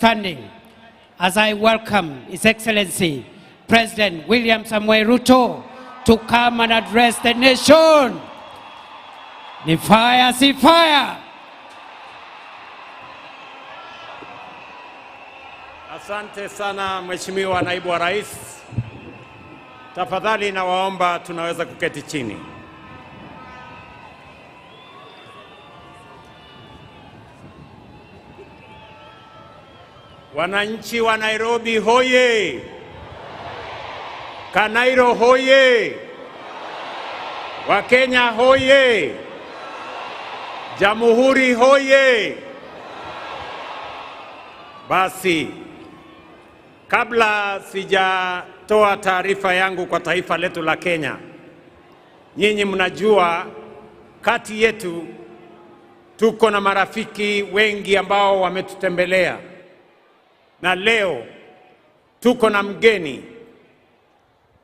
Standing as I welcome His Excellency President William Samoei Ruto to come and address the nation. Ni fire, si fire. Asante sana Mheshimiwa Naibu wa Rais. Tafadhali nawaomba tunaweza kuketi chini. Wananchi wa Nairobi hoye! Kanairo hoye! Wakenya hoye! Jamhuri hoye! Basi, kabla sijatoa taarifa yangu kwa taifa letu la Kenya, nyinyi mnajua kati yetu tuko na marafiki wengi ambao wametutembelea. Na leo tuko na mgeni,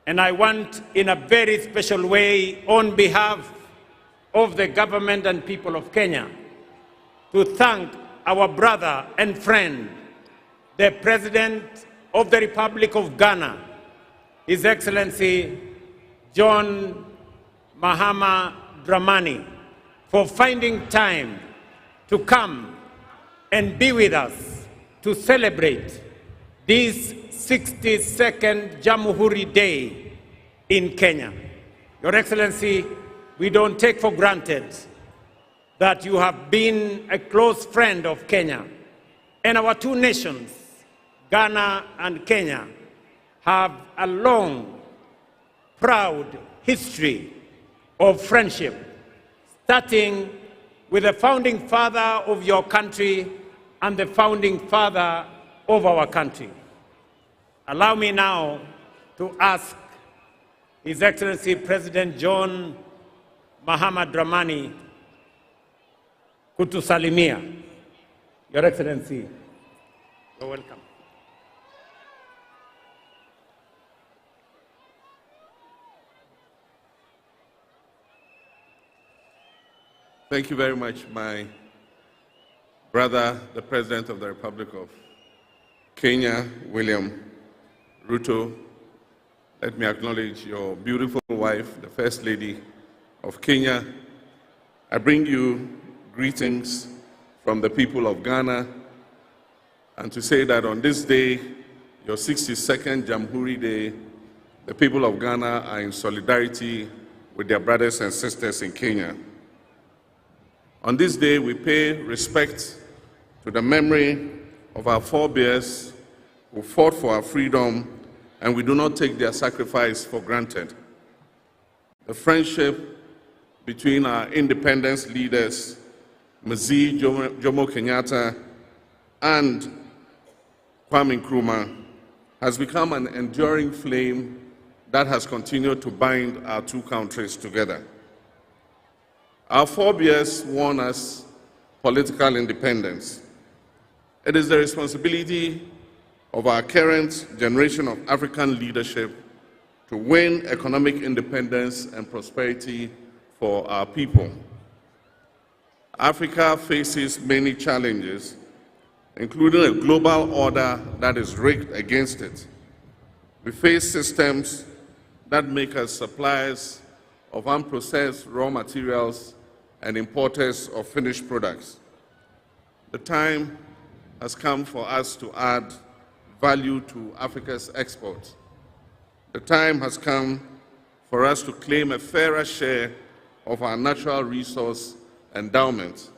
and I want in a very special way on behalf of the government and people of Kenya to thank our brother and friend, the President of the Republic of Ghana, His Excellency John Mahama Dramani, for finding time to come and be with us to celebrate this 62nd Jamhuri Day in Kenya. Your Excellency, we don't take for granted that you have been a close friend of Kenya. And our two nations, Ghana and Kenya, have a long, proud history of friendship, starting with the founding father of your country and the founding father of our country. Allow me now to ask His Excellency President John Mahama Dramani kutusalimia. Your Excellency, you're welcome. Thank you very much, my brother, the President of the Republic of Kenya, William Ruto. Let me acknowledge your beautiful wife, the First Lady of Kenya. I bring you greetings from the people of Ghana, and to say that on this day, your 62nd Jamhuri Day, the people of Ghana are in solidarity with their brothers and sisters in Kenya. On this day, we pay respect to the memory of our forebears who fought for our freedom, and we do not take their sacrifice for granted. The friendship between our independence leaders, Mzee Jomo Kenyatta and Kwame Nkrumah, has become an enduring flame that has continued to bind our two countries together. Our forebears won us political independence. It is the responsibility of our current generation of African leadership to win economic independence and prosperity for our people. Africa faces many challenges, including a global order that is rigged against it. We face systems that make us suppliers of unprocessed raw materials and importers of finished products. The time has come for us to add value to Africa's exports. The time has come for us to claim a fairer share of our natural resource endowment.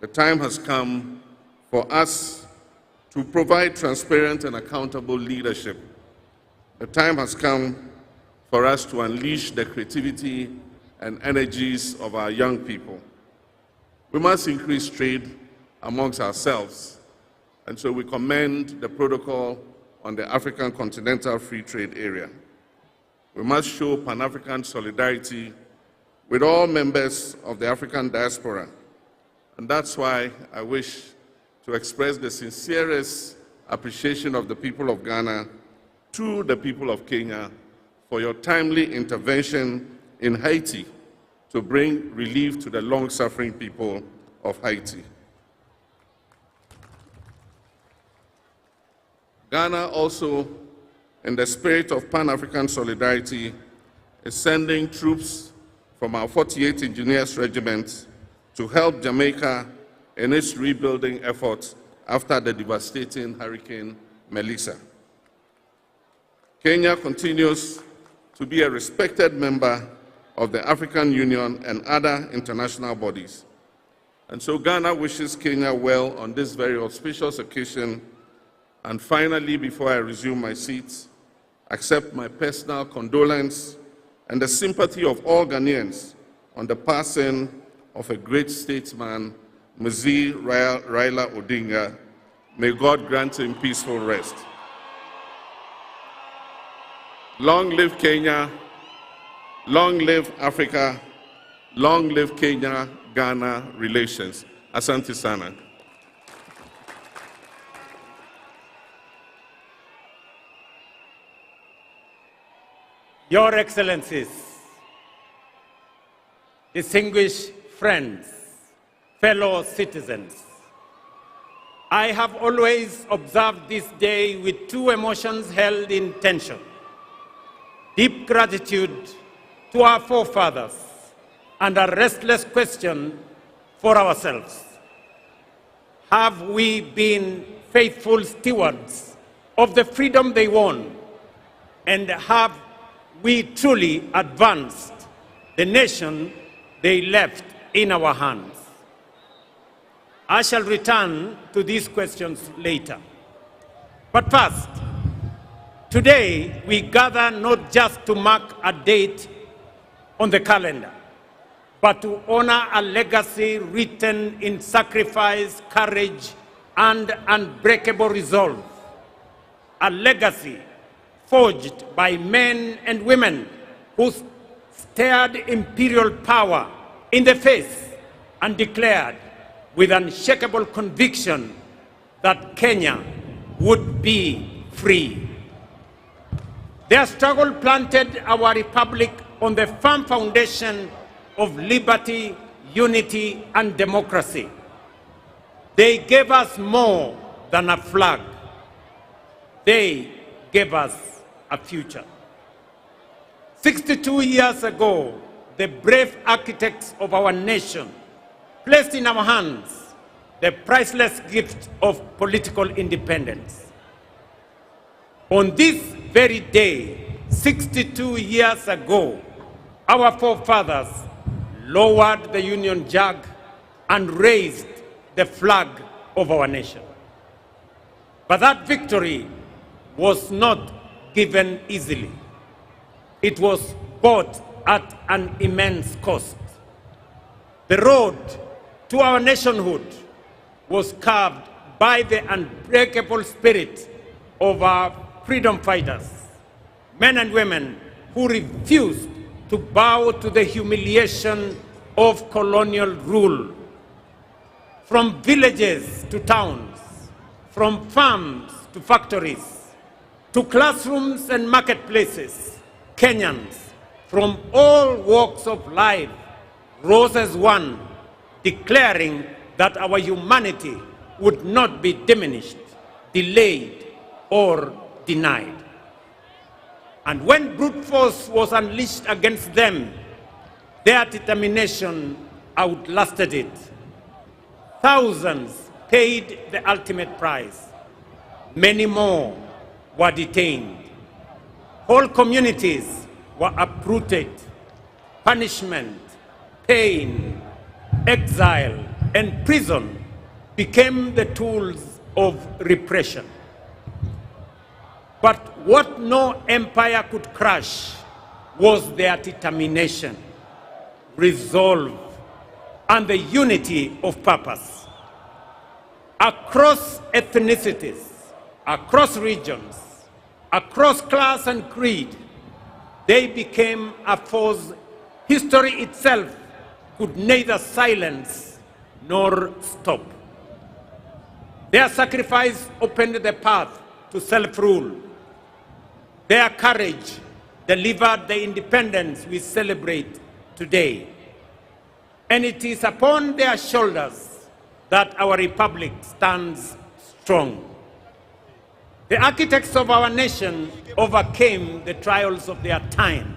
The time has come for us to provide transparent and accountable leadership. The time has come for us to unleash the creativity and energies of our young people. We must increase trade amongst ourselves, and so we commend the protocol on the African Continental Free Trade Area. We must show Pan-African solidarity with all members of the African diaspora, and that's why I wish to express the sincerest appreciation of the people of Ghana to the people of Kenya for your timely intervention in Haiti to bring relief to the long-suffering people of Haiti. Ghana also, in the spirit of Pan-African solidarity, is sending troops from our 48th Engineers Regiment to help Jamaica in its rebuilding efforts after the devastating Hurricane Melissa. Kenya continues to be a respected member of the African Union and other international bodies. And so Ghana wishes Kenya well on this very auspicious occasion. And finally, before I resume my seat, accept my personal condolence and the sympathy of all Ghanaians on the passing of a great statesman, Mzee Raila Odinga. May God grant him peaceful rest. Long live Kenya, long live Africa, long live Kenya-Ghana relations. Asante sana. Your Excellencies, distinguished friends, fellow citizens, I have always observed this day with two emotions held in tension: deep gratitude to our forefathers and a restless question for ourselves. Have we been faithful stewards of the freedom they won? And have we truly advanced the nation they left in our hands? I shall return to these questions later. But first, today we gather not just to mark a date on the calendar, but to honor a legacy written in sacrifice, courage, and unbreakable resolve. A legacy forged by men and women who stared imperial power in the face and declared with unshakable conviction that Kenya would be free. Their struggle planted our republic on the firm foundation of liberty, unity, and democracy. They gave us more than a flag. They gave us a future. 62 years ago, the brave architects of our nation placed in our hands the priceless gift of political independence. On this very day, 62 years ago, our forefathers lowered the Union Jack and raised the flag of our nation. But that victory was not given easily. It was bought at an immense cost. The road to our nationhood was carved by the unbreakable spirit of our freedom fighters, men and women who refused to bow to the humiliation of colonial rule. From villages to towns, from farms to factories, to classrooms and marketplaces, Kenyans from all walks of life rose as one, declaring that our humanity would not be diminished, delayed, or denied. And when brute force was unleashed against them, their determination outlasted it. Thousands paid the ultimate price. Many more were detained. Whole communities were uprooted. Punishment, pain, exile, and prison became the tools of repression. But what no empire could crush was their determination, resolve, and the unity of purpose. Across ethnicities, across regions, across class and creed, they became a force history itself could neither silence nor stop. Their sacrifice opened the path to self-rule. Their courage delivered the independence we celebrate today. And it is upon their shoulders that our republic stands strong. The architects of our nation overcame the trials of their time.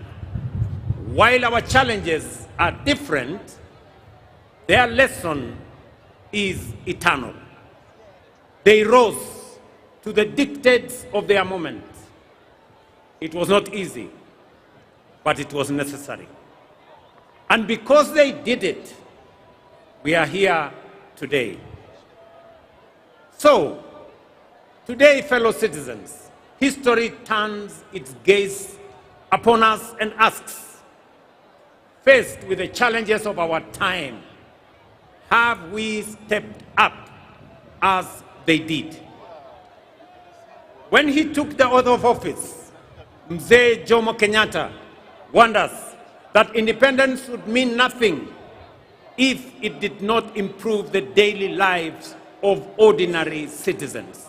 While our challenges are different, their lesson is eternal. They rose to the dictates of their moment. It was not easy, but it was necessary. And because they did it, we are here today. So, today, fellow citizens, history turns its gaze upon us and asks, faced with the challenges of our time, have we stepped up as they did? When he took the oath of office, Mzee Jomo Kenyatta warned us that independence would mean nothing if it did not improve the daily lives of ordinary citizens.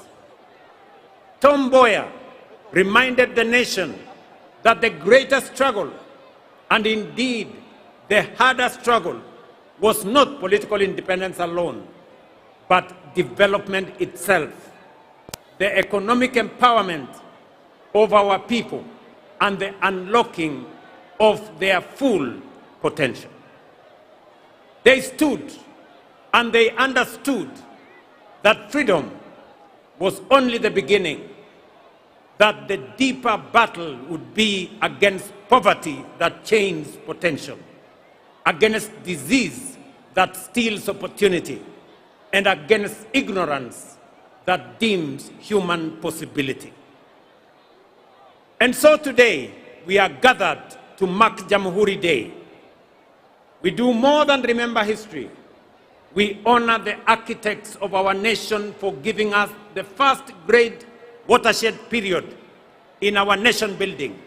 Tom Mboya reminded the nation that the greatest struggle, and indeed the hardest struggle, was not political independence alone, but development itself, the economic empowerment of our people, and the unlocking of their full potential. They stood and they understood that freedom was only the beginning, that the deeper battle would be against poverty that chains potential, against disease that steals opportunity, and against ignorance that dims human possibility. And so today, we are gathered to mark Jamhuri Day. We do more than remember history. We honor the architects of our nation for giving us the first great watershed period in our nation building,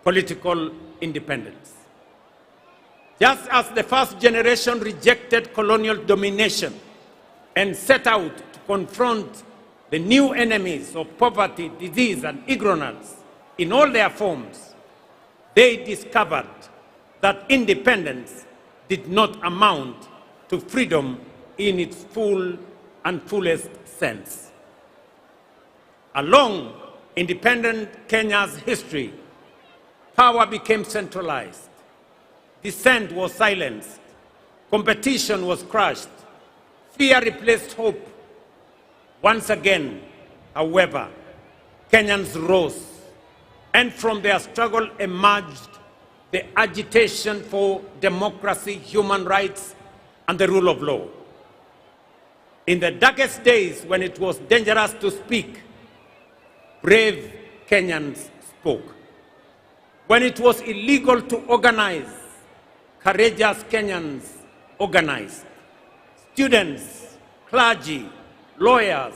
political independence. Just as the first generation rejected colonial domination and set out to confront the new enemies of poverty, disease, and ignorance in all their forms, they discovered that independence did not amount to freedom in its full and fullest sense. Along independent Kenya's history, power became centralized. Dissent was silenced. Competition was crushed. Fear replaced hope. Once again, however, Kenyans rose, and from their struggle emerged the agitation for democracy, human rights, and the rule of law. In the darkest days when it was dangerous to speak, brave Kenyans spoke. When it was illegal to organize, courageous Kenyans organized. Students, clergy, lawyers,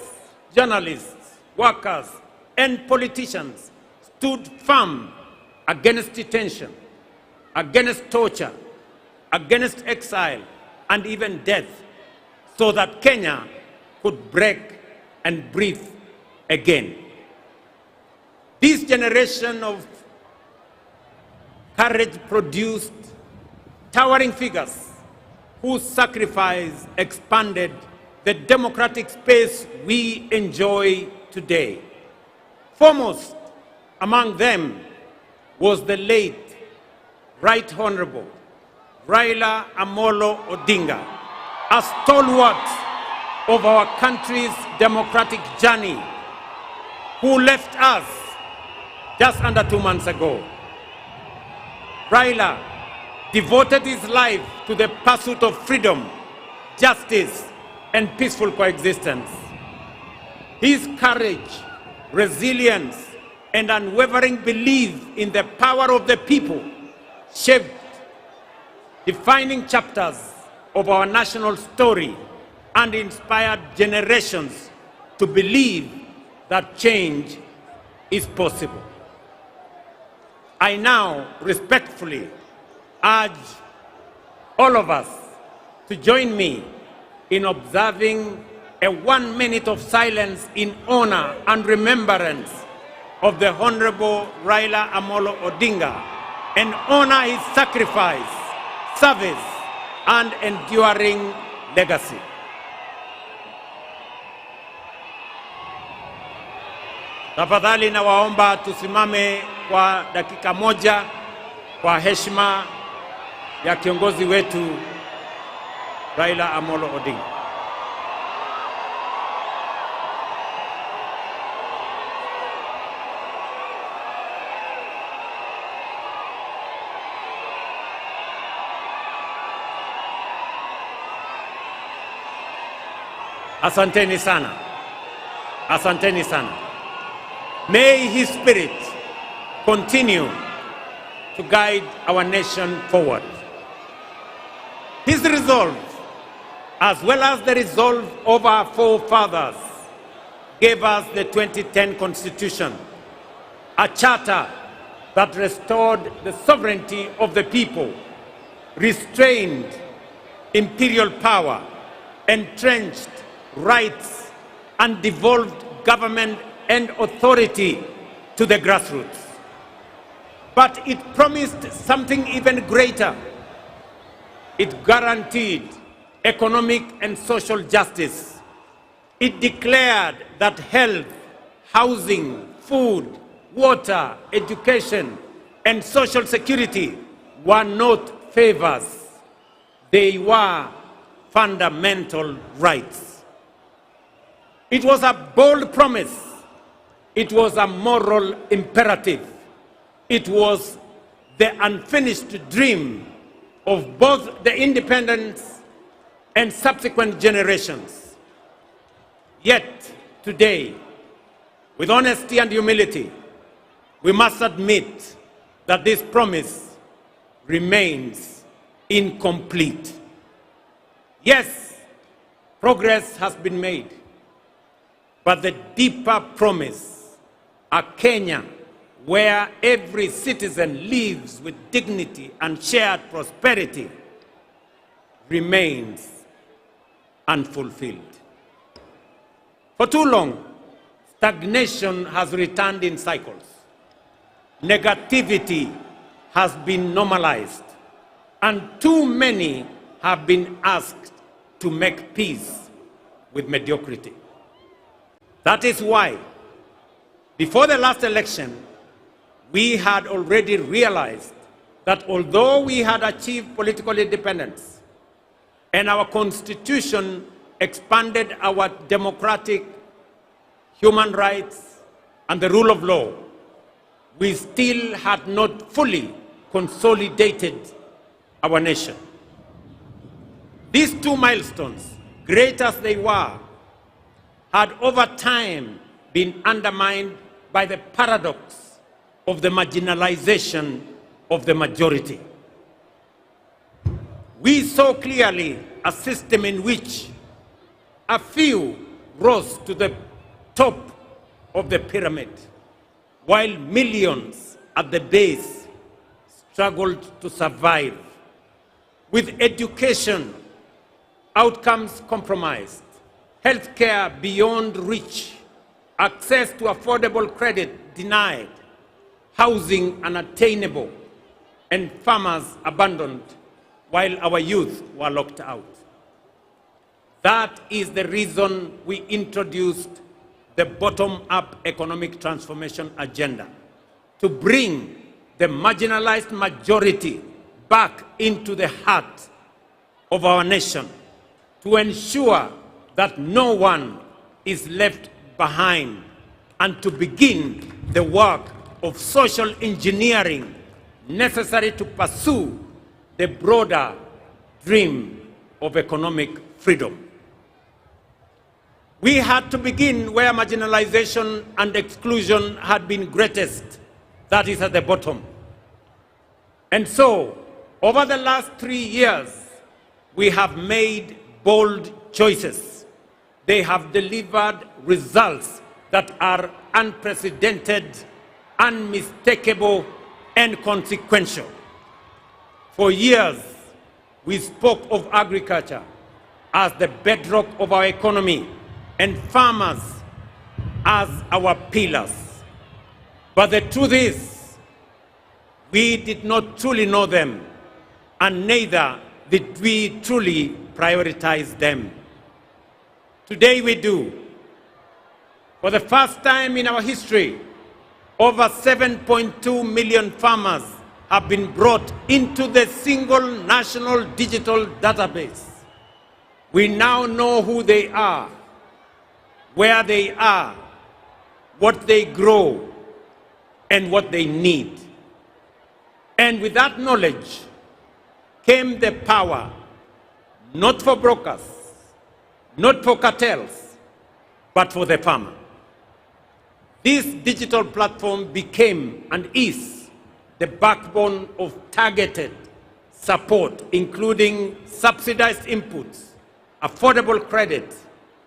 journalists, workers, and politicians stood firm against detention, against torture, against exile, and even death, so that Kenya could break and breathe again. This generation of courage produced towering figures whose sacrifice expanded the democratic space we enjoy today. Foremost among them was the late Right Honorable Raila Amolo Odinga, a stalwart of our country's democratic journey, who left us just under 2 months ago. Raila devoted his life to the pursuit of freedom, justice, and peaceful coexistence. His courage, resilience, and unwavering belief in the power of the people shaped defining chapters of our national story and inspired generations to believe that change is possible. I now respectfully urge all of us to join me in observing a 1 minute of silence in honor and remembrance of the Honorable Raila Amolo Odinga and honor his sacrifice, service, and enduring legacy. Tafadhali nawaomba tusimame kwa dakika moja kwa heshima ya kiongozi wetu Raila Amolo Odinga. Asanteni sana. Asanteni sana. May his spirit continue to guide our nation forward. His resolve, as well as the resolve of our forefathers, gave us the 2010 Constitution, a charter that restored the sovereignty of the people, restrained imperial power, entrenched rights, and devolved government and authority to the grassroots. But it promised something even greater. It guaranteed economic and social justice. It declared that health, housing, food, water, education, and social security were not favors. They were fundamental rights. It was a bold promise. It was a moral imperative. It was the unfinished dream of both the independence and subsequent generations. Yet today, with honesty and humility, we must admit that this promise remains incomplete. Yes, progress has been made, but the deeper promise, a Kenya where every citizen lives with dignity and shared prosperity, remains unfulfilled. For too long, stagnation has returned in cycles. Negativity has been normalized, and too many have been asked to make peace with mediocrity. That is why, before the last election, we had already realized that although we had achieved political independence and our constitution expanded our democratic human rights and the rule of law, we still had not fully consolidated our nation. These two milestones, great as they were, had over time been undermined by the paradox of the marginalization of the majority. We saw clearly a system in which a few rose to the top of the pyramid, while millions at the base struggled to survive, with education outcomes compromised, healthcare beyond reach, access to affordable credit denied, housing unattainable, and farmers abandoned, while our youth were locked out. That is the reason we introduced the bottom-up economic transformation agenda, to bring the marginalized majority back into the heart of our nation, to ensure that no one is left behind, and to begin the work of social engineering necessary to pursue the broader dream of economic freedom. We had to begin where marginalization and exclusion had been greatest, that is at the bottom. And so, over the last 3 years, we have made bold choices. They have delivered results that are unprecedented, unmistakable, and consequential. For years, we spoke of agriculture as the bedrock of our economy and farmers as our pillars. But the truth is, we did not truly know them, and neither did we truly prioritize them. Today we do. For the first time in our history, over 7.2 million farmers have been brought into the single national digital database. We now know who they are, where they are, what they grow, and what they need. And with that knowledge came the power, not for brokers, not for cartels, but for the farmer. This digital platform became and is the backbone of targeted support, including subsidized inputs, affordable credit,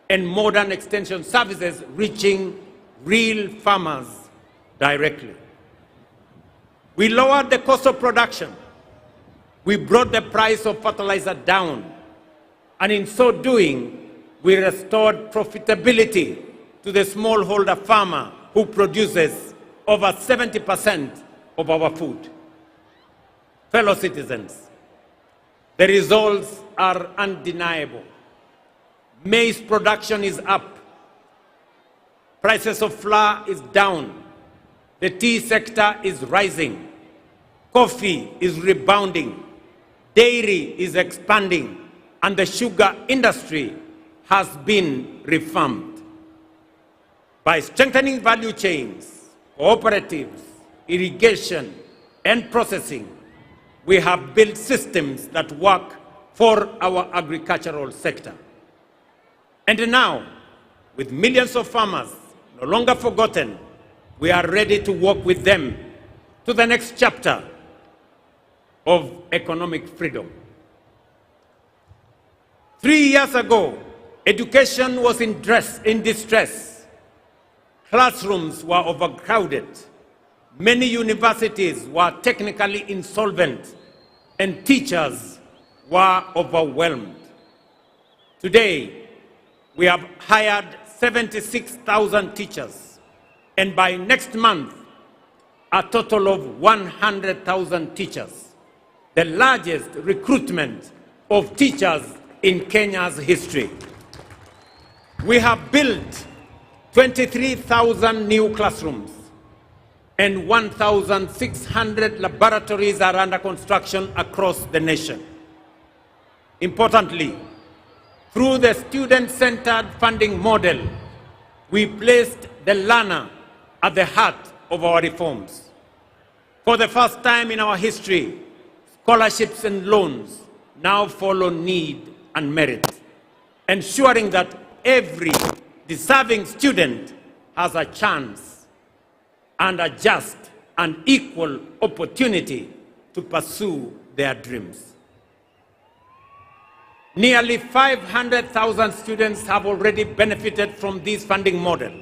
and modern extension services reaching real farmers directly. We lowered the cost of production. We brought the price of fertilizer down. And in so doing, we restored profitability to the smallholder farmer who produces over 70% of our food. Fellow citizens, the results are undeniable. Maize production is up. Prices of flour is down. The tea sector is rising. Coffee is rebounding. Dairy is expanding. And the sugar industry has been reformed. By strengthening value chains, cooperatives, irrigation, and processing, we have built systems that work for our agricultural sector. And now, with millions of farmers no longer forgotten, we are ready to work with them to the next chapter of economic freedom. 3 years ago, education was in distress. Classrooms were overcrowded. Many universities were technically insolvent, and teachers were overwhelmed. Today, we have hired 76,000 teachers, and by next month, a total of 100,000 teachers, the largest recruitment of teachers in Kenya's history. We have built 23,000 new classrooms, and 1,600 laboratories are under construction across the nation. Importantly, through the student-centered funding model, we placed the learner at the heart of our reforms. For the first time in our history, scholarships and loans now follow need and merit, ensuring that every deserving student has a chance and a just and equal opportunity to pursue their dreams. Nearly 500,000 students have already benefited from this funding model.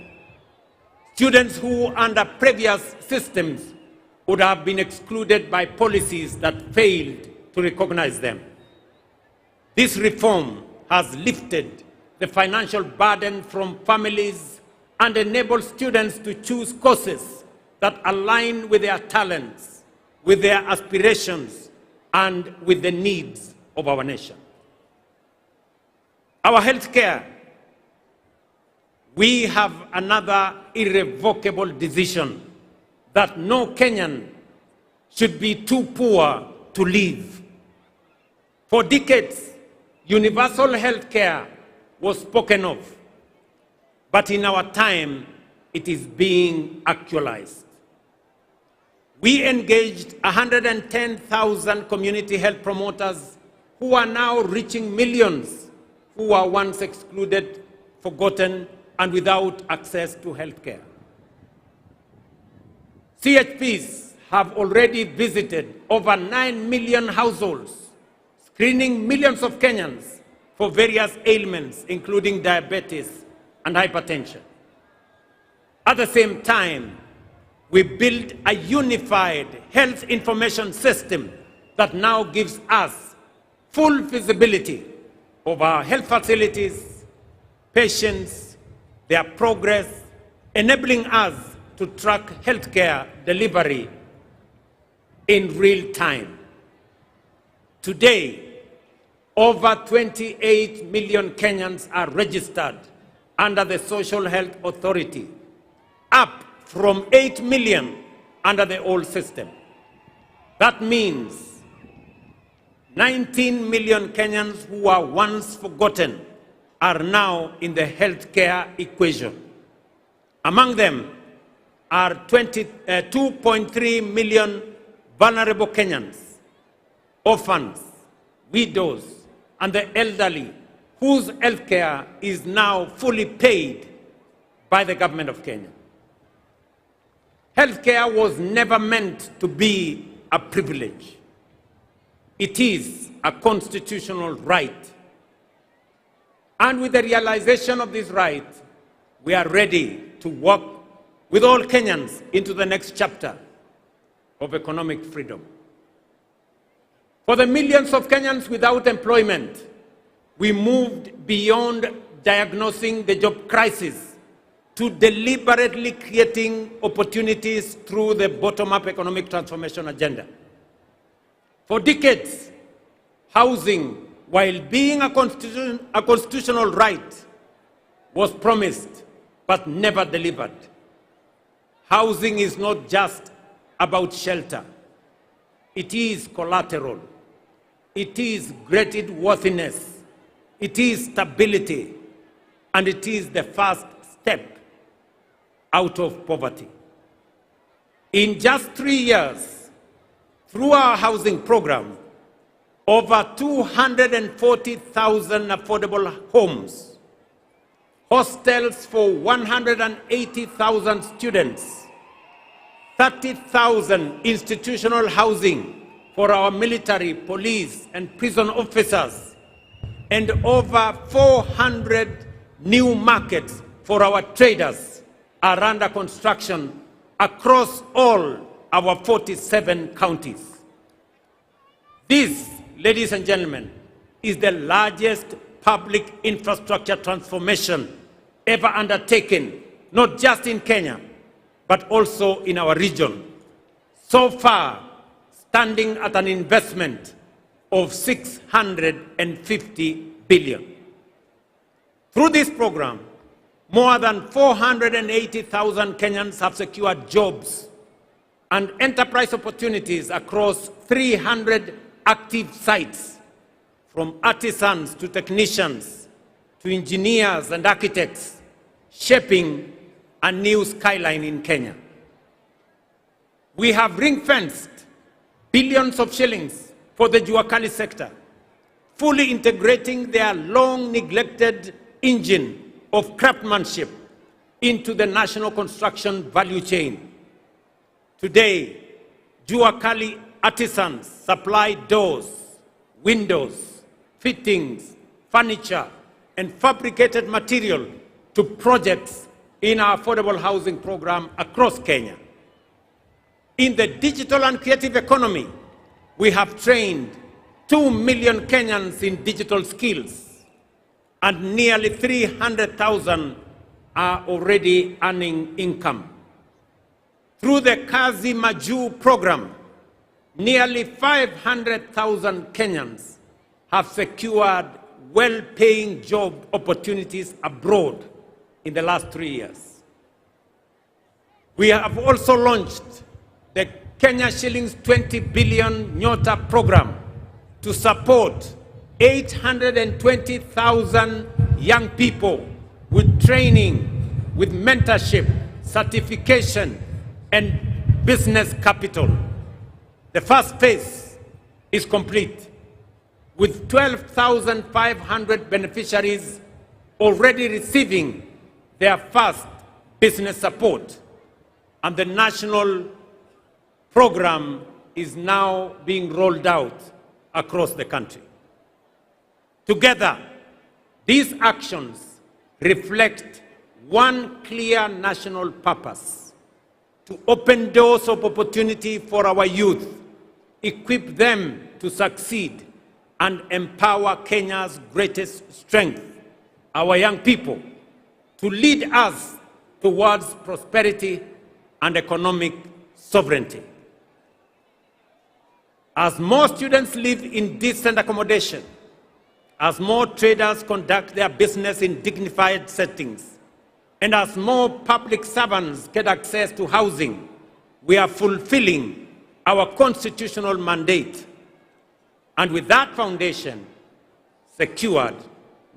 Students who, under previous systems, would have been excluded by policies that failed to recognize them. This reform has lifted the financial burden from families and enabled students to choose courses that align with their talents, with their aspirations, and with the needs of our nation. Our healthcare, we have another irrevocable decision that no Kenyan should be too poor to live. For decades, universal healthcare was spoken of, but in our time, it is being actualized. We engaged 110,000 community health promoters who are now reaching millions who were once excluded, forgotten, and without access to health care. CHPs have already visited over 9 million households, screening millions of Kenyans for various ailments, including diabetes and hypertension. At the same time, we built a unified health information system that now gives us full visibility of our health facilities, patients, their progress, enabling us to track healthcare delivery in real time. Today, over 28 million Kenyans are registered under the Social Health Authority, up from 8 million under the old system. That means 19 million Kenyans who were once forgotten are now in the healthcare equation. Among them are 2.3 million vulnerable Kenyans, orphans, widows, and the elderly, whose healthcare is now fully paid by the government of Kenya. Healthcare was never meant to be a privilege. It is a constitutional right. And with the realization of this right, we are ready to work with all Kenyans into the next chapter of economic freedom. For the millions of Kenyans without employment, we moved beyond diagnosing the job crisis to deliberately creating opportunities through the bottom-up economic transformation agenda. For decades, housing, while being a constitutional right, was promised but never delivered. Housing is not just about shelter. It is collateral. It is graded worthiness. It is stability. And it is the first step out of poverty. In just 3 years, through our housing program, over 240,000 affordable homes, hostels for 180,000 students, 30,000 institutional housing for our military, police, and prison officers, and over 400 new markets for our traders are under construction across all our 47 counties. This, ladies and gentlemen, is the largest public infrastructure transformation ever undertaken, not just in Kenya, but also in our region. So far, standing at an investment of 650 billion. Through this program, more than 480,000 Kenyans have secured jobs and enterprise opportunities across 300 active sites, from artisans to technicians to engineers and architects, shaping a new skyline in Kenya. We have ring-fenced billions of shillings for the Juakali sector, fully integrating their long-neglected engine of craftsmanship into the national construction value chain. Today, Juakali artisans supply doors, windows, fittings, furniture, and fabricated material to projects in our affordable housing program across Kenya. In the digital and creative economy, we have trained 2 million Kenyans in digital skills, and nearly 300,000 are already earning income. Through the Kazi Maju program, nearly 500,000 Kenyans have secured well-paying job opportunities abroad in the last 3 years. We have also launched the Kenya shillings 20 billion Nyota program to support 820,000 young people with training, with mentorship, certification, and business capital. The first phase is complete, with 12,500 beneficiaries already receiving their first business support, and the national program is now being rolled out across the country. Together, these actions reflect one clear national purpose: to open doors of opportunity for our youth, equip them to succeed, and empower Kenya's greatest strength, our young people, to lead us towards prosperity and economic sovereignty. As more students live in decent accommodation, as more traders conduct their business in dignified settings, and as more public servants get access to housing, we are fulfilling our constitutional mandate. And with that foundation secured,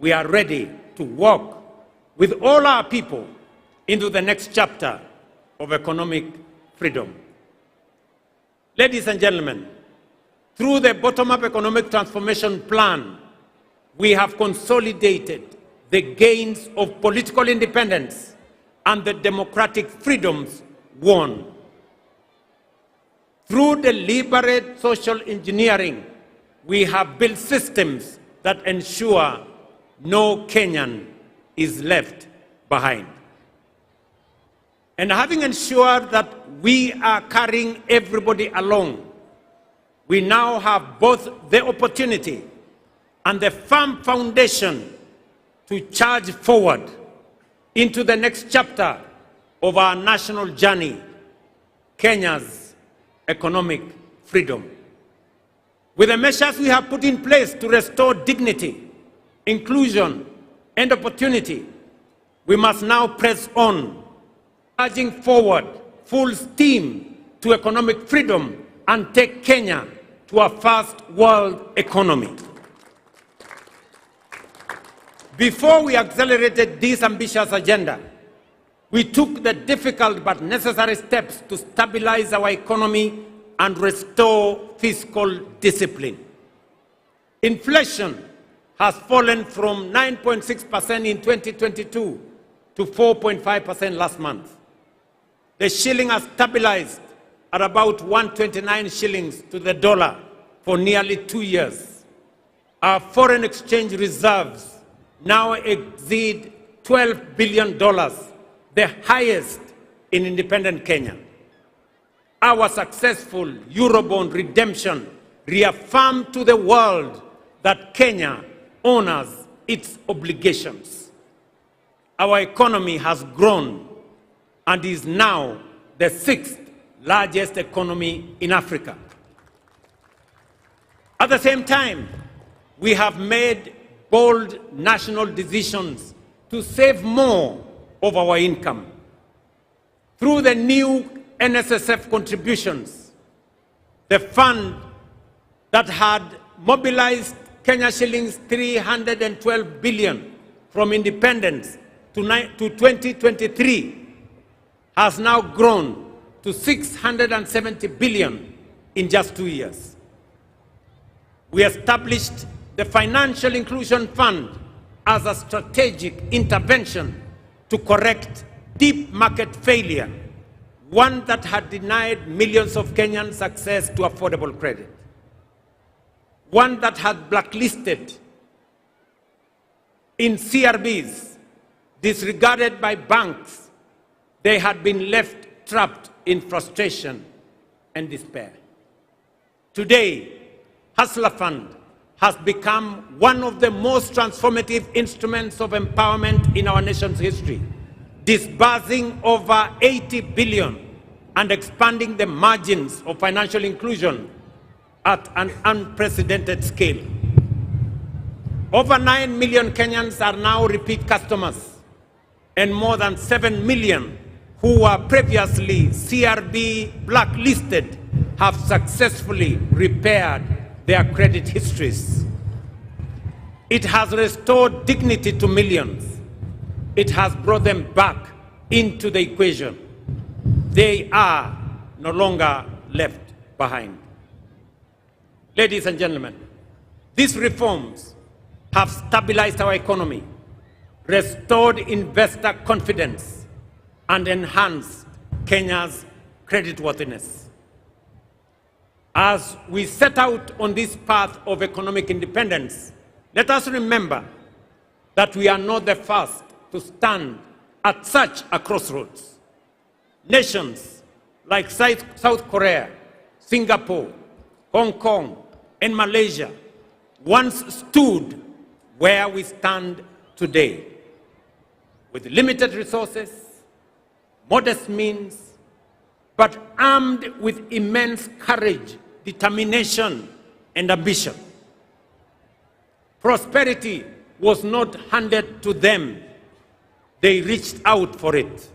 we are ready to walk with all our people into the next chapter of economic freedom. Ladies and gentlemen, through the bottom-up economic transformation plan, we have consolidated the gains of political independence and the democratic freedoms won. Through deliberate social engineering, we have built systems that ensure no Kenyan is left behind. And having ensured that we are carrying everybody along, we now have both the opportunity and the firm foundation to charge forward into the next chapter of our national journey, Kenya's economic freedom. With the measures we have put in place to restore dignity, inclusion, and opportunity, we must now press on, charging forward full steam to economic freedom and take Kenya to a first world economy. Before we accelerated this ambitious agenda, we took the difficult but necessary steps to stabilize our economy and restore fiscal discipline. Inflation has fallen from 9.6% in 2022 to 4.5% last month. The shilling has stabilized at about 129 shillings to the dollar for nearly 2 years. Our foreign exchange reserves now exceed $12 billion, the highest in independent Kenya. Our successful Eurobond redemption reaffirmed to the world that Kenya honors its obligations. Our economy has grown and is now the 6th largest economy in Africa. At the same time, we have made bold national decisions to save more of our income. Through the new NSSF contributions, the fund that had mobilized Kenya shillings 312 billion from independence to 2023 has now grown to 670 billion in just 2 years. We established the Financial Inclusion Fund as a strategic intervention to correct deep market failure, one that had denied millions of Kenyans access to affordable credit, one that had blacklisted in CRBs, disregarded by banks. They had been left trapped in frustration and despair. Today, Hustler Fund has become one of the most transformative instruments of empowerment in our nation's history, disbursing over 80 billion and expanding the margins of financial inclusion at an unprecedented scale. Over 9 million Kenyans are now repeat customers, and more than 7 million who were previously CRB blacklisted have successfully repaired their credit histories. It has restored dignity to millions. It has brought them back into the equation. They are no longer left behind. Ladies and gentlemen, these reforms have stabilized our economy, restored investor confidence, and enhanced Kenya's creditworthiness. As we set out on this path of economic independence, let us remember that we are not the first to stand at such a crossroads. Nations like South Korea, Singapore, Hong Kong, and Malaysia once stood where we stand today, with limited resources, modest means, but armed with immense courage, determination, and ambition. Prosperity was not handed to them. They reached out for it.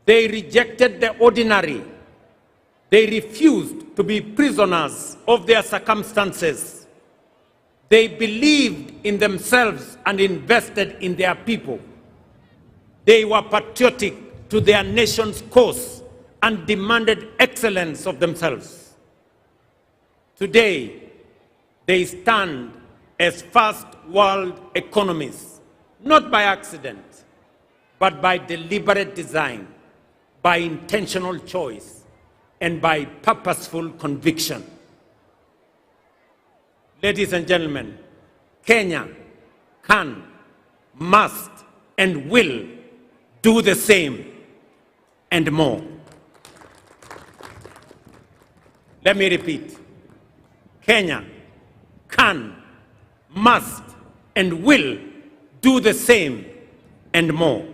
They rejected the ordinary. They refused to be prisoners of their circumstances. They believed in themselves and invested in their people. They were patriotic to their nation's cause and demanded excellence of themselves. Today, they stand as first world economies, not by accident, but by deliberate design, by intentional choice, and by purposeful conviction. Ladies and gentlemen, Kenya can, must, and will do the same and more. Let me repeat. Kenya can, must, and will do the same and more.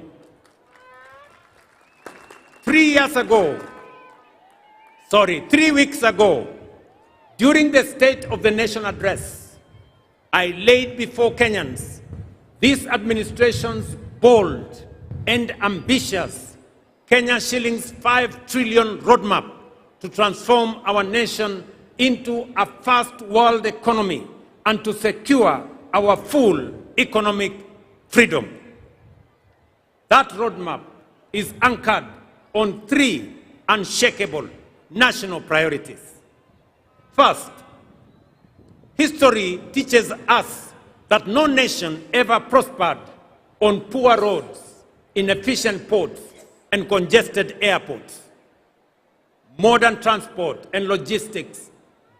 3 weeks ago, during the State of the Nation address, I laid before Kenyans this administration's bold and ambitious Kenya shillings 5 trillion roadmap to transform our nation into a first world economy and to secure our full economic freedom. That roadmap is anchored on 3 unshakable national priorities. First, history teaches us that no nation ever prospered on poor roads, inefficient ports, and congested airports. Modern transport and logistics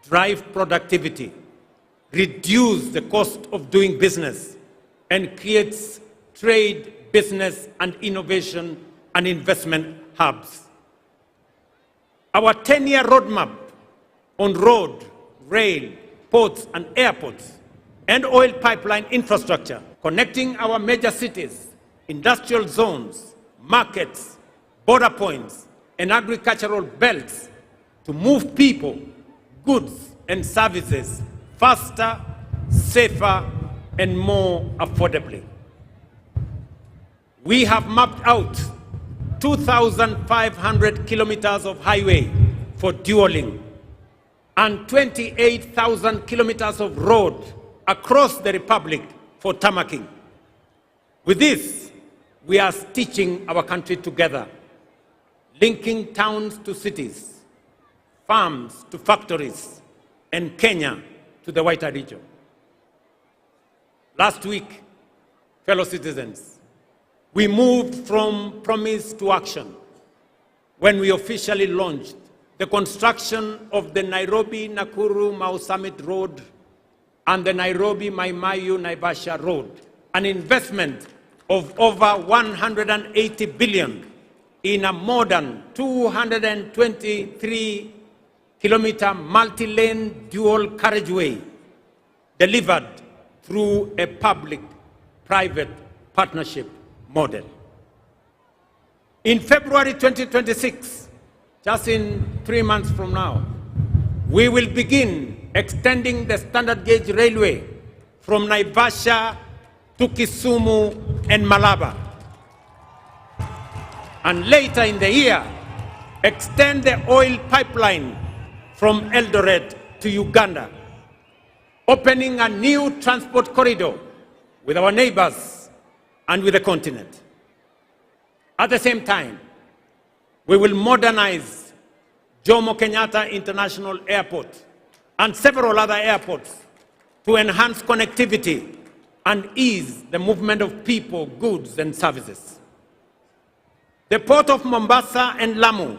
drive productivity, reduce the cost of doing business, and creates trade, business, and innovation and investment hubs. Our 10-year roadmap on road, rail, ports, and airports, and oil pipeline infrastructure, connecting our major cities, industrial zones, markets, border points, and agricultural belts to move people, goods, and services faster, safer, and more affordably. We have mapped out 2,500 kilometers of highway for dualing and 28,000 kilometers of road across the Republic for tarmacking. With this, we are stitching our country together, linking towns to cities, farms to factories, and Kenya to the wider region. Last week, fellow citizens, we moved from promise to action when we officially launched the construction of the Nairobi-Nakuru-Mau Summit Road and the Nairobi-Mai-Mahiu-Naivasha Road, an investment of over 180 billion in a modern 223-kilometer multi-lane dual carriageway delivered through a public-private partnership model. In February 2026, just in 3 months from now, we will begin extending the standard gauge railway from Naivasha to Kisumu and Malaba. And later in the year, extend the oil pipeline from Eldoret to Uganda, opening a new transport corridor with our neighbors and with the continent. At the same time, we will modernize Jomo Kenyatta International Airport and several other airports to enhance connectivity and ease the movement of people, goods, and services. The Port of Mombasa and Lamu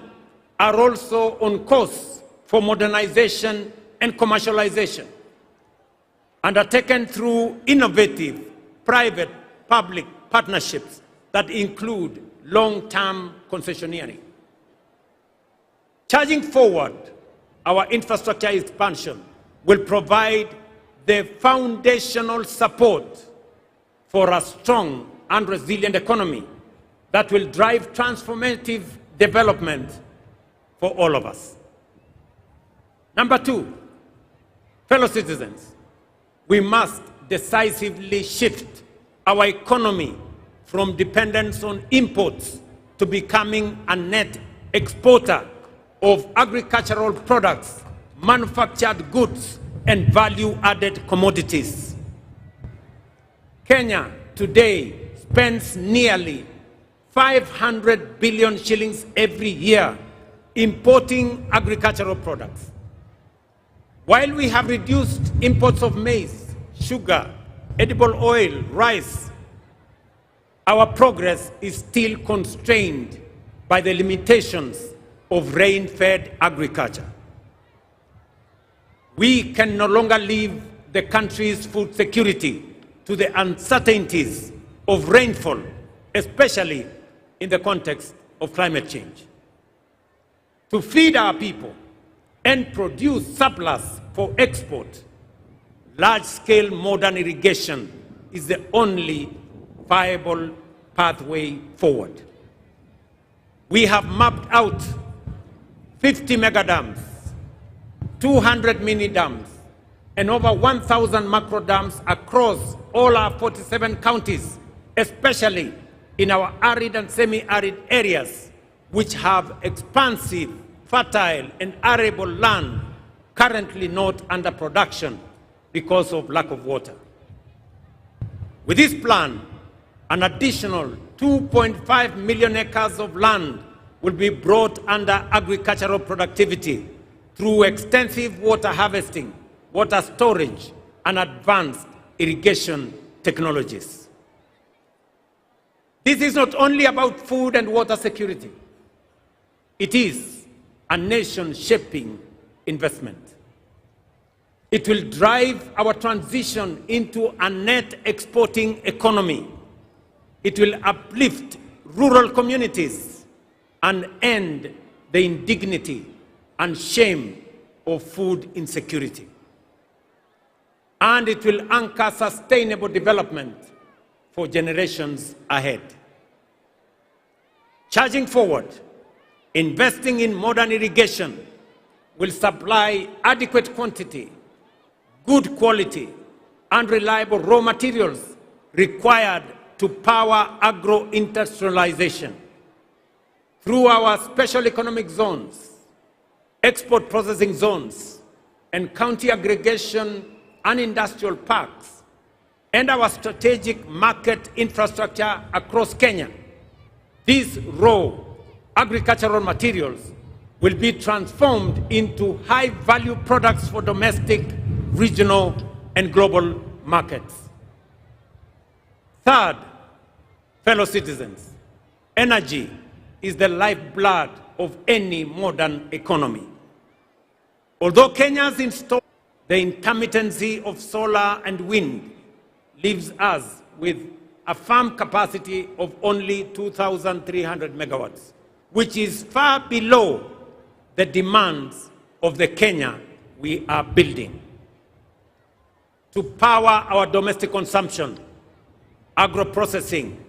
are also on course for modernization and commercialization, undertaken through innovative private-public partnerships that include long-term concessioneering. Charging forward, our infrastructure expansion will provide the foundational support for a strong and resilient economy that will drive transformative development for all of us. Number two, fellow citizens, we must decisively shift our economy from dependence on imports to becoming a net exporter of agricultural products, manufactured goods, and value-added commodities. Kenya today spends nearly 500 billion shillings every year importing agricultural products. While we have reduced imports of maize, sugar, edible oil, rice, our progress is still constrained by the limitations of rain-fed agriculture. We can no longer leave the country's food security to the uncertainties of rainfall, especially in the context of climate change. To feed our people and produce surplus for export, large-scale modern irrigation is the only viable pathway forward. We have mapped out 50 mega dams, 200 mini dams, and over 1,000 macro dams across all our 47 counties, especially in our arid and semi-arid areas, which have expansive, fertile, and arable land currently not under production because of lack of water. With this plan, an additional 2.5 million acres of land will be brought under agricultural productivity through extensive water harvesting, water storage, and advanced irrigation technologies. This is not only about food and water security. It is a nation-shaping investment. It will drive our transition into a net exporting economy. It will uplift rural communities and end the indignity and shame of food insecurity. And it will anchor sustainable development for generations ahead. Charging forward, investing in modern irrigation will supply adequate quantity, good quality, and reliable raw materials required to power agro-industrialization. Through our special economic zones, export processing zones, and county aggregation and industrial parks, and our strategic market infrastructure across Kenya, these raw agricultural materials will be transformed into high-value products for domestic, regional, and global markets. Third, fellow citizens, energy is the lifeblood of any modern economy. Although Kenya's installed, the intermittency of solar and wind leaves us with a firm capacity of only 2,300 megawatts, which is far below the demands of the Kenya we are building. To power our domestic consumption, agro-processing,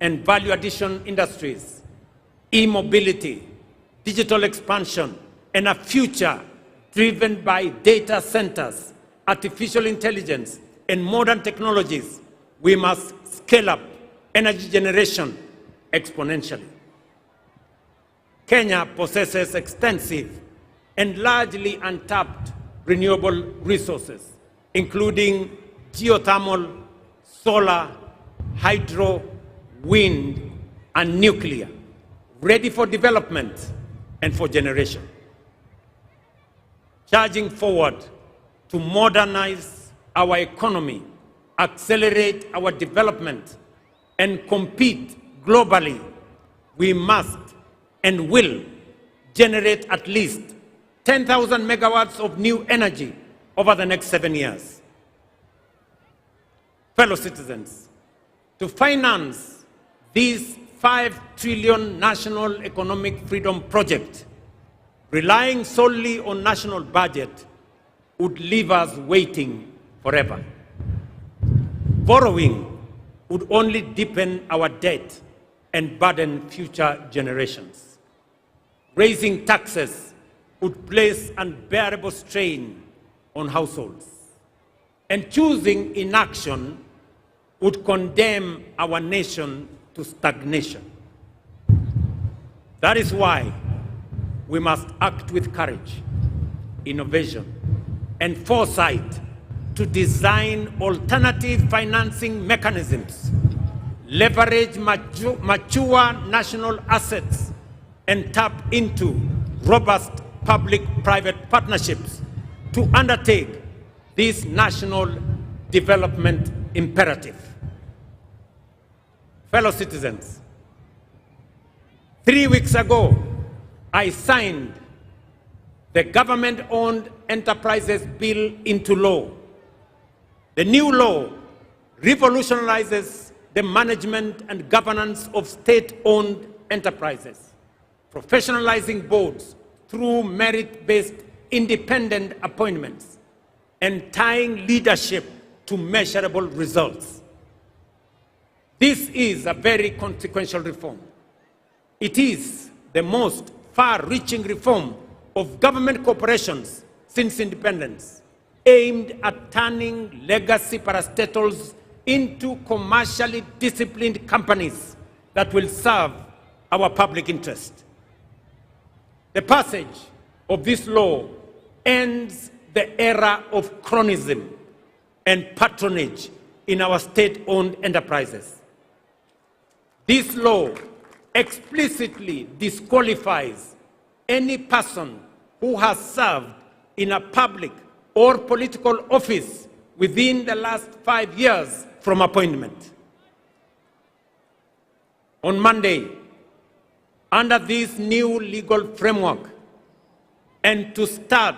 and value-addition industries, e-mobility, digital expansion, and a future driven by data centers, artificial intelligence, and modern technologies, we must scale up energy generation exponentially. Kenya possesses extensive and largely untapped renewable resources, including geothermal, solar, hydro, wind, and nuclear, ready for development and for generation. Charging forward to modernize our economy, accelerate our development, and compete globally, we must and will generate at least 10,000 megawatts of new energy over the next 7 years. Fellow citizens, to finance this 5 trillion national economic freedom project, relying solely on national budget would leave us waiting forever. Borrowing would only deepen our debt and burden future generations. Raising taxes would place unbearable strain on households. and choosing inaction would condemn our nation to stagnation. That is why we must act with courage, innovation, and foresight to design alternative financing mechanisms, leverage mature national assets, and tap into robust public-private partnerships to undertake this national development imperative. Fellow citizens, 3 weeks ago, I signed the Government-Owned Enterprises Bill into law. The new law revolutionizes the management and governance of state-owned enterprises, professionalizing boards through merit-based independent appointments, and tying leadership to measurable results. This is a very consequential reform. It is the most far-reaching reform of government corporations since independence, aimed at turning legacy parastatals into commercially disciplined companies that will serve our public interest. The passage of this law ends the era of cronyism and patronage in our state-owned enterprises. This law explicitly disqualifies any person who has served in a public or political office within the last 5 years from appointment. On Monday, under this new legal framework, and to start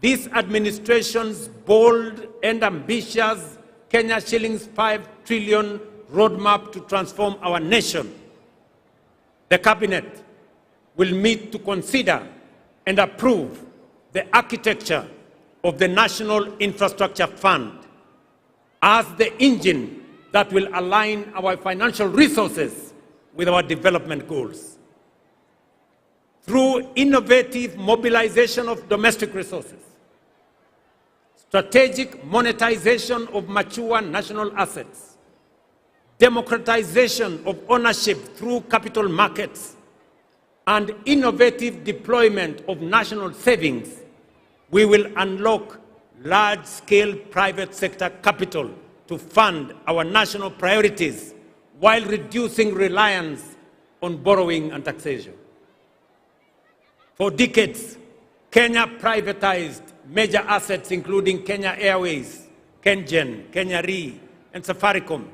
this administration's bold and ambitious Kenya shillings 5 trillion roadmap to transform our nation, the Cabinet will meet to consider and approve the architecture of the National Infrastructure Fund as the engine that will align our financial resources with our development goals. Through innovative mobilization of domestic resources, strategic monetization of mature national assets, democratization of ownership through capital markets, and innovative deployment of national savings, we will unlock large-scale private sector capital to fund our national priorities while reducing reliance on borrowing and taxation. For decades, Kenya privatized major assets including Kenya Airways, KenGen, Kenya Re, and Safaricom.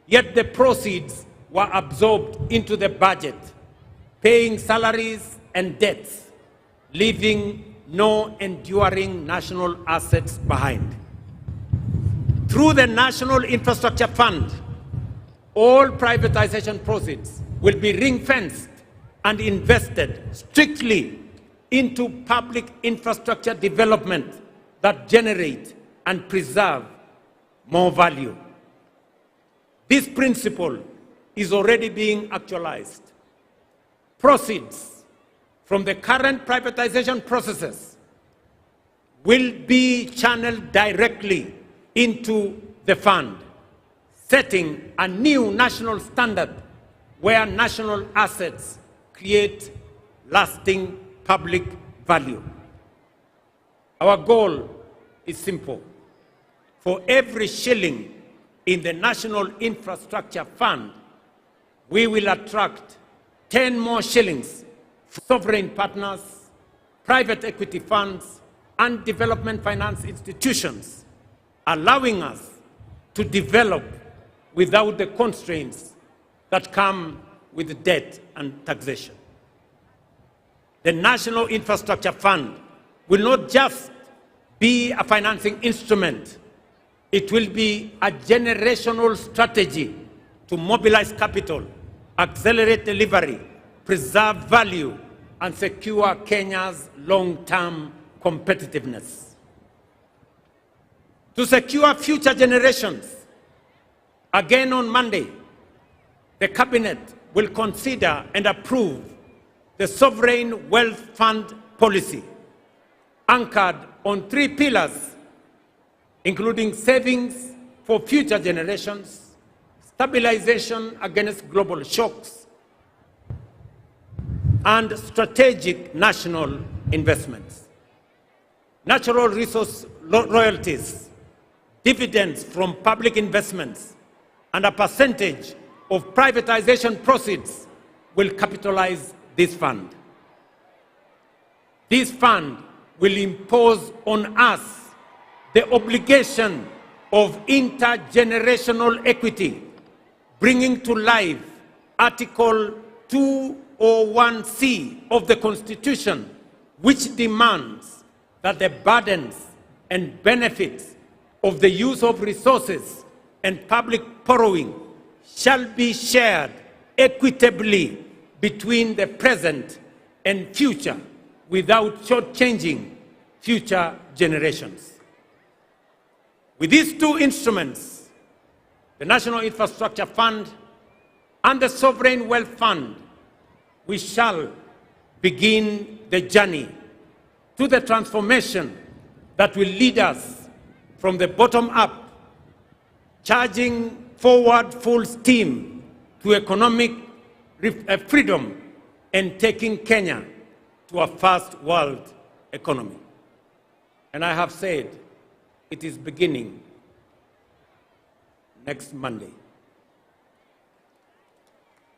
Yet the proceeds were absorbed into the budget, paying salaries and debts, leaving no enduring national assets behind. Through the National Infrastructure Fund, all privatization proceeds will be ring-fenced and invested strictly into public infrastructure development that generate and preserve more value. This principle is already being actualized. Proceeds from the current privatization processes will be channeled directly into the fund, setting a new national standard where national assets create lasting public value. Our goal is simple. For every shilling in the National Infrastructure Fund, we will attract 10 more shillings from sovereign partners, private equity funds, and development finance institutions, allowing us to develop without the constraints that come with debt and taxation. The National Infrastructure Fund will not just be a financing instrument, it will be a generational strategy to mobilize capital, accelerate delivery, preserve value, and secure Kenya's long-term competitiveness. To secure future generations, again on Monday, the Cabinet will consider and approve the Sovereign Wealth Fund policy, anchored on 3 pillars: including savings for future generations, stabilization against global shocks, and strategic national investments. Natural resource royalties, dividends from public investments, and a percentage of privatization proceeds will capitalize this fund. This fund will impose on us the obligation of intergenerational equity, bringing to life Article 201C of the Constitution, which demands that the burdens and benefits of the use of resources and public borrowing shall be shared equitably between the present and future without shortchanging future generations. With these two instruments, the National Infrastructure Fund and the Sovereign Wealth Fund, we shall begin the journey to the transformation that will lead us from the bottom up, charging forward full steam to economic freedom and taking Kenya to a first world economy. And I have said it is beginning next Monday.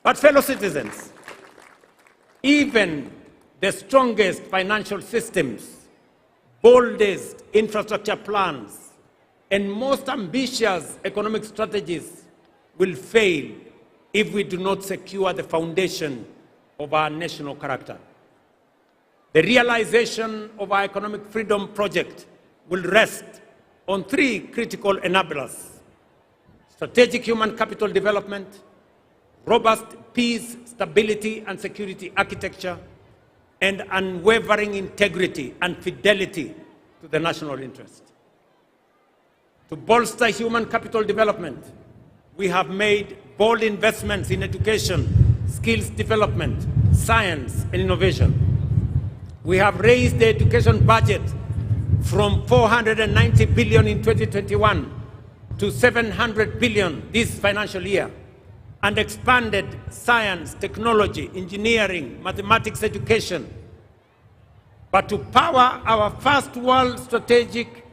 But fellow citizens, even the strongest financial systems, boldest infrastructure plans, and most ambitious economic strategies will fail if we do not secure the foundation of our national character. The realization of our economic freedom project will rest on three critical enablers: strategic human capital development, robust peace, stability, and security architecture, and unwavering integrity and fidelity to the national interest. To bolster human capital development, we have made bold investments in education, skills development, science, and innovation. We have raised the education budget from 490 billion in 2021 to 700 billion this financial year, and expanded science, technology, engineering, mathematics education. But to power our first world strategic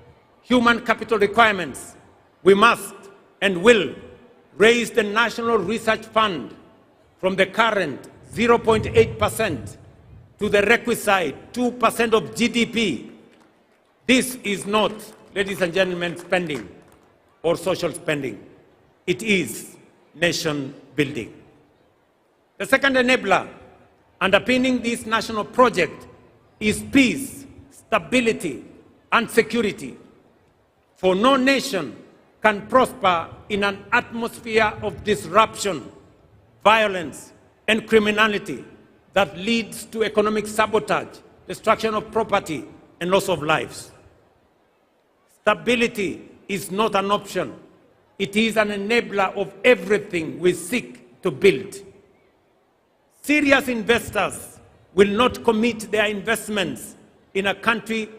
human capital requirements, we must and will raise the National Research Fund from the current 0.8% to the requisite 2% of GDP. This is not, ladies and gentlemen, spending or social spending. It is nation building. The second enabler underpinning this national project is peace, stability, and security. For no nation can prosper in an atmosphere of disruption, violence, and criminality that leads to economic sabotage, destruction of property, and loss of lives. Stability is not an option. It is an enabler of everything we seek to build. Serious investors will not commit their investments in a country.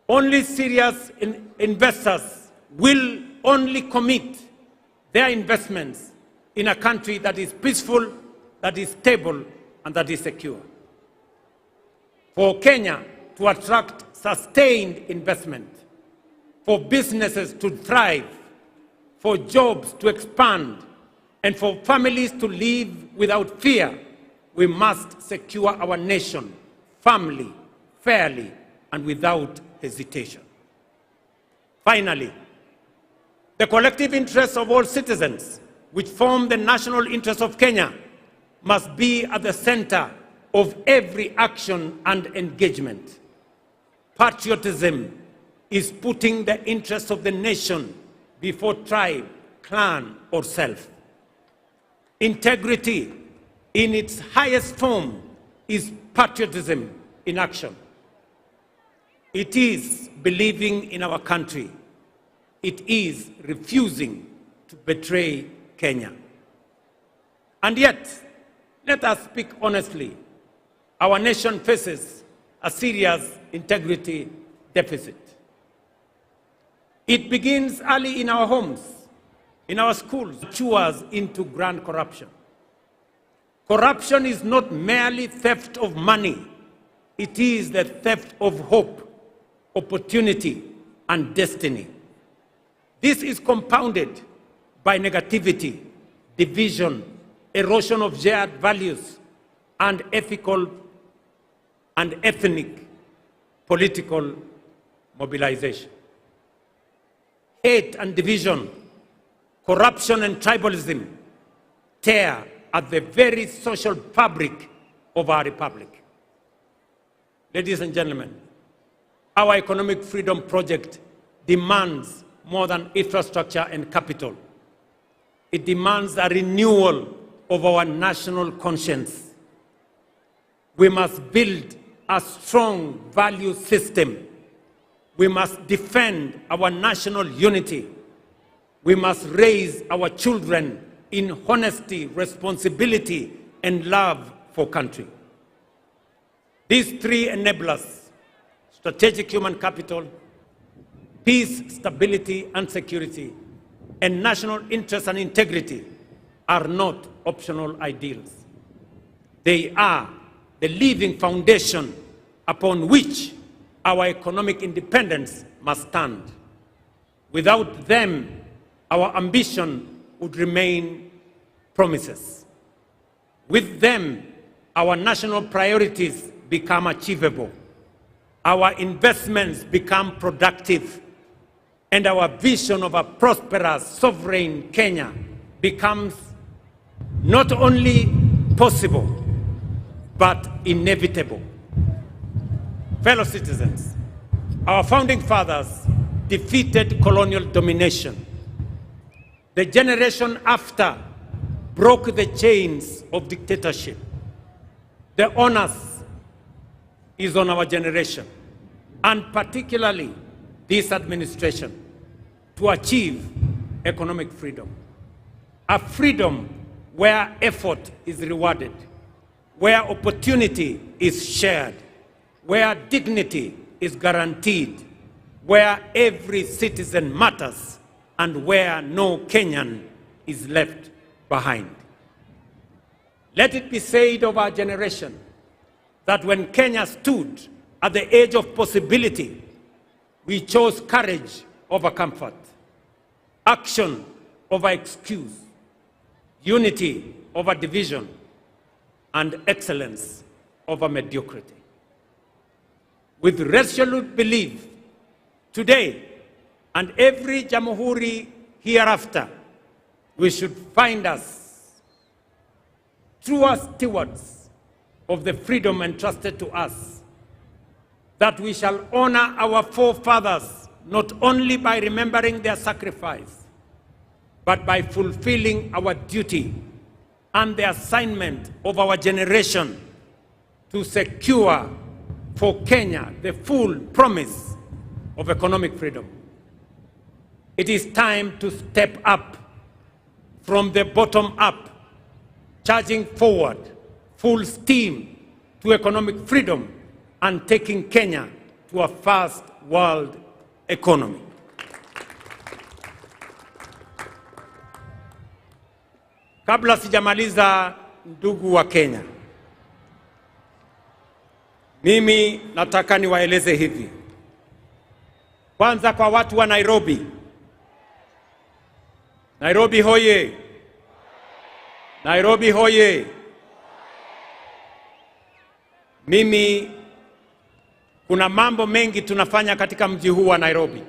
Only serious investors will only commit their investments in a country that is peaceful, that is stable, and that is secure. For Kenya to attract sustained investment, for businesses to thrive, for jobs to expand, and for families to live without fear, we must secure our nation firmly, fairly, and without hesitation. Finally, the collective interests of all citizens, which form the national interest of Kenya, must be at the center of every action and engagement. Patriotism is putting the interests of the nation before tribe, clan, or self. Integrity in its highest form is patriotism in action. It is believing in our country. It is refusing to betray Kenya. And yet, let us speak honestly, our nation faces a serious integrity deficit. It begins early in our homes, in our schools, matures into grand corruption. Corruption is not merely theft of money. It is the theft of hope, opportunity, and destiny. This is compounded by negativity, division, erosion of shared values, and ethical and ethnic political mobilization. Hate and division, corruption and tribalism tear at the very social fabric of our republic. Ladies and gentlemen, our economic freedom project demands more than infrastructure and capital. It demands a renewal of our national conscience. We must build a strong value system. We must defend our national unity. We must raise our children in honesty, responsibility, and love for country. These three enablers, strategic human capital, peace, stability, and security, and national interest and integrity, are not optional ideals. They are the living foundation upon which our economic independence must stand. Without them, our ambition would remain promises. With them, our national priorities become achievable. Our investments become productive. And our vision of a prosperous, sovereign Kenya becomes not only possible, but inevitable. Fellow citizens, our founding fathers defeated colonial domination. The generation after broke the chains of dictatorship. The onus is on our generation, and particularly this administration, to achieve economic freedom. A freedom where effort is rewarded, where opportunity is shared, where dignity is guaranteed, where every citizen matters, and where no Kenyan is left behind. Let it be said of our generation that when Kenya stood at the edge of possibility, we chose courage over comfort, action over excuse, unity over division, and excellence over mediocrity. With resolute belief, today and every Jamhuri hereafter, we should find us true stewards of the freedom entrusted to us, that we shall honor our forefathers not only by remembering their sacrifice, but by fulfilling our duty and the assignment of our generation to secure for Kenya the full promise of economic freedom. It is time to step up from the bottom up, charging forward full steam to economic freedom and taking Kenya to a first world economy. Kabla sijamaliza, ndugu wa Kenya, mimi nataka niwaeleze hivi. Kwanza kwa watu wa Nairobi. Nairobi hoye! Nairobi hoye! Mimi kuna mambo mengi tunafanya katika mji huu wa Nairobi.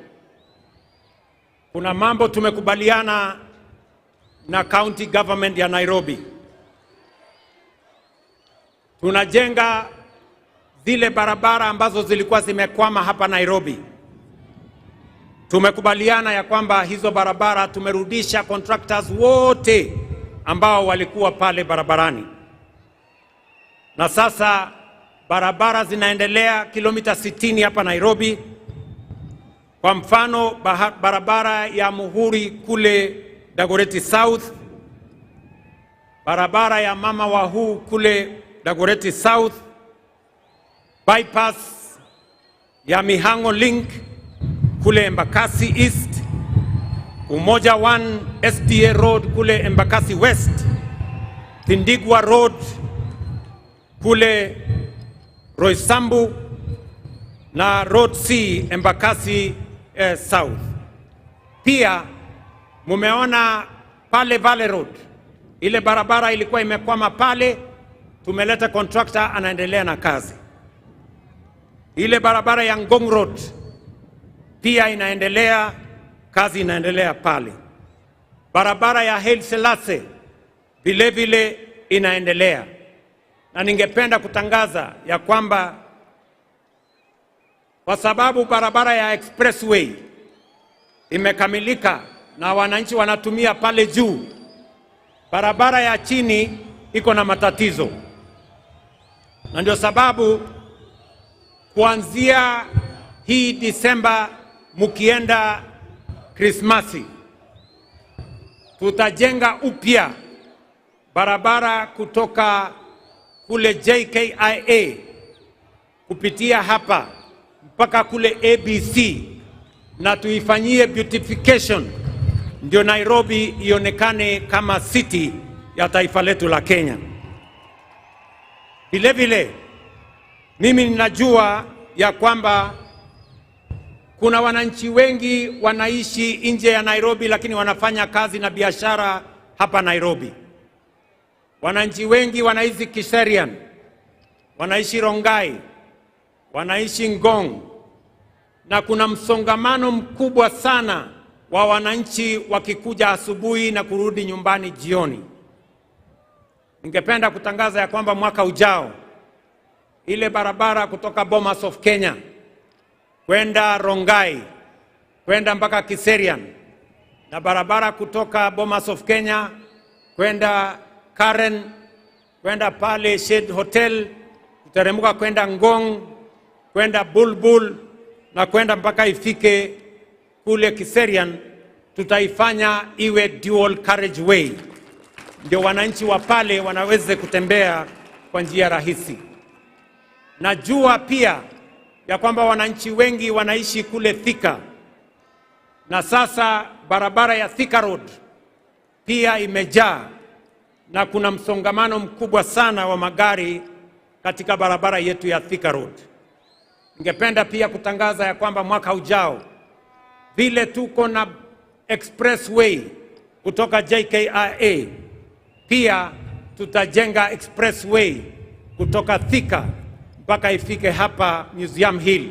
Kuna mambo tumekubaliana na county government ya Nairobi. Tunajenga zile barabara ambazo zilikuwa zimekwama hapa Nairobi. Tumekubaliana ya kwamba hizo barabara tumerudisha contractors wote ambao walikuwa pale barabarani. Na sasa barabara zinaendelea kilomita 60 hapa Nairobi. Kwa mfano barabara ya Muhuri kule Dagoretti South, barabara ya Mama Wahu kule Dagoretti South, bypass ya Mihango Link kule Embakasi East, Umoja 1 SDA Road kule Embakasi West, Tindigwa Road kule Roysambu na Road C Embakasi South. Pia mumeona pale Valley Road, ile barabara ilikuwa imekwama pale, tumeleta contractor anaendelea na kazi. Ile barabara ya Ngong Road pia inaendelea, kazi inaendelea pale. Barabara ya Haile Selassie vile vile inaendelea. Na ningependa kutangaza ya kwamba kwa sababu barabara ya expressway imekamilika na wananchi wanatumia pale juu, barabara ya chini iko na matatizo. Na ndio sababu kuanzia hii Disemba mukienda Krismasi, tutajenga upya barabara kutoka kule JKIA kupitia hapa mpaka kule ABC, na tuifanyie beautification ndio Nairobi ionekane kama city ya taifa letu la Kenya. Vile vile mimi ninajua ya kwamba kuna wananchi wengi wanaishi nje ya Nairobi lakini wanafanya kazi na biashara hapa Nairobi. Wananchi wengi wanaishi Kiserian, wanaishi Rongai, wanaishi Ngong, na kuna msongamano mkubwa sana wa wananchi wakikuja asubuhi na kurudi nyumbani jioni. Ningependa kutangaza ya kwamba mwaka ujao ile barabara kutoka Bomas of Kenya kwenda Rongai kwenda mpaka Kiserian, na barabara kutoka Bomas of Kenya kwenda Karen kwenda pale Shade Hotel, kuteremuka kwenda Ngong, kwenda Bulbul na kwenda mpaka ifike kule Kiserian, tutaifanya iwe dual carriageway, ndio wananchi wa pale wanaweze kutembea kwa njia rahisi. Najua pia ya kwamba wananchi wengi wanaishi kule Thika, na sasa barabara ya Thika Road pia imejaa na kuna msongamano mkubwa sana wa magari katika barabara yetu ya Thika Road. Ningependa pia kutangaza ya kwamba mwaka ujao vile tuko na expressway kutoka JKIA, pia tutajenga expressway kutoka Thika mpaka ifike hapa Museum Hill,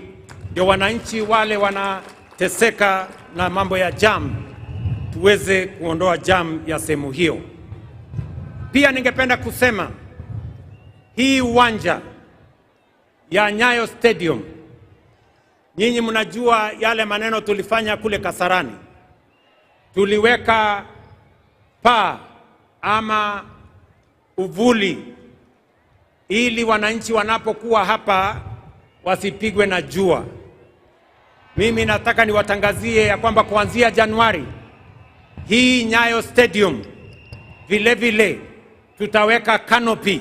ndio wananchi wale wanateseka na mambo ya jam tuweze kuondoa jam ya sehemu hiyo. Pia ningependa kusema hii uwanja ya Nyayo Stadium, nyinyi mnajua yale maneno tulifanya kule Kasarani. Tuliweka paa ama uvuli ili wananchi wanapokuwa hapa wasipigwe na jua. Mimi nataka niwatangazie ya kwamba kuanzia Januari hii Nyayo Stadium vile vile tutaweka canopy.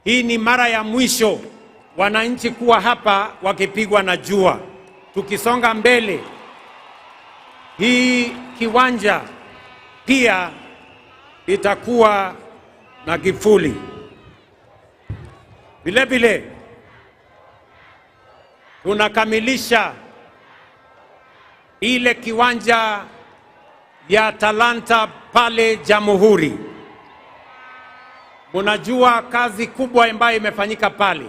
Hii ni mara ya mwisho wananchi kuwa hapa wakipigwa na jua. Tukisonga mbele, hii kiwanja pia itakuwa na kivuli. Vile vile tunakamilisha ile kiwanja ya talanta pale Jamhuri. Munajua kazi kubwa ambayo imefanyika pale,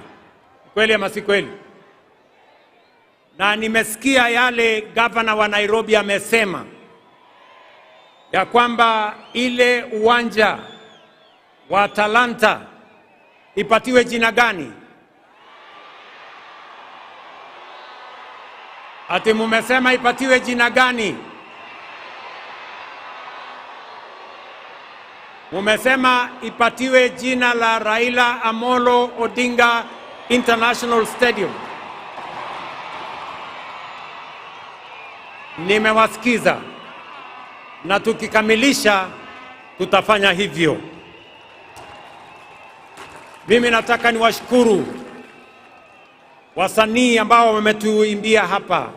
kweli ama si kweli? Na nimesikia yale gavana wa Nairobi amesema ya kwamba ile uwanja wa talanta ipatiwe jina gani? Ati mumesema ipatiwe jina gani? Mumesema ipatiwe jina la Raila Amolo Odinga International Stadium. Nimewasikiza na tukikamilisha tutafanya hivyo. Mimi nataka niwashukuru wasanii ambao wametuimbia hapa.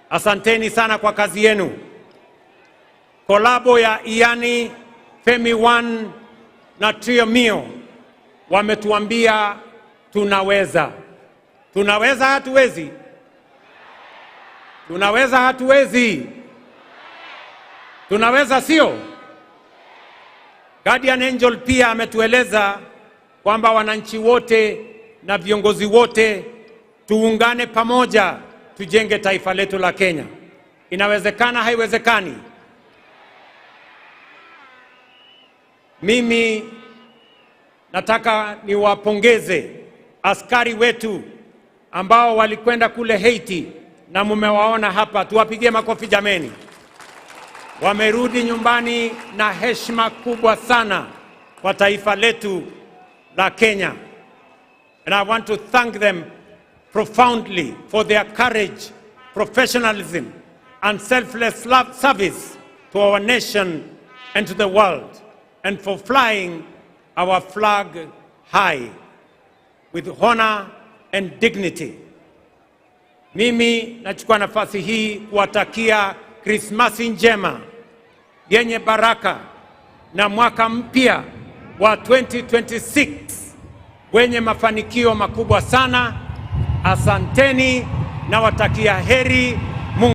Asanteni sana kwa kazi yenu. kolabo ya Iani, Femi One na Trio Mio wametuambia tunaweza. Tunaweza hatuwezi? Tunaweza hatuwezi? Tunaweza sio? Guardian Angel pia ametueleza kwamba wananchi wote na viongozi wote tuungane pamoja tujenge taifa letu la Kenya. Inawezekana haiwezekani? Mimi nataka niwapongeze askari wetu ambao walikwenda kule Haiti na mumewaona hapa, tuwapigie makofi jameni. Wamerudi nyumbani na heshima kubwa sana kwa taifa letu la Kenya. And I want to thank them profoundly for their courage, professionalism, and selfless service to our nation and to the world, and for flying our flag high with honor and dignity. Mimi nachukua nafasi hii kuwatakia Krismasi njema yenye baraka na mwaka mpya wa 2026 wenye mafanikio makubwa sana. Asanteni na watakia heri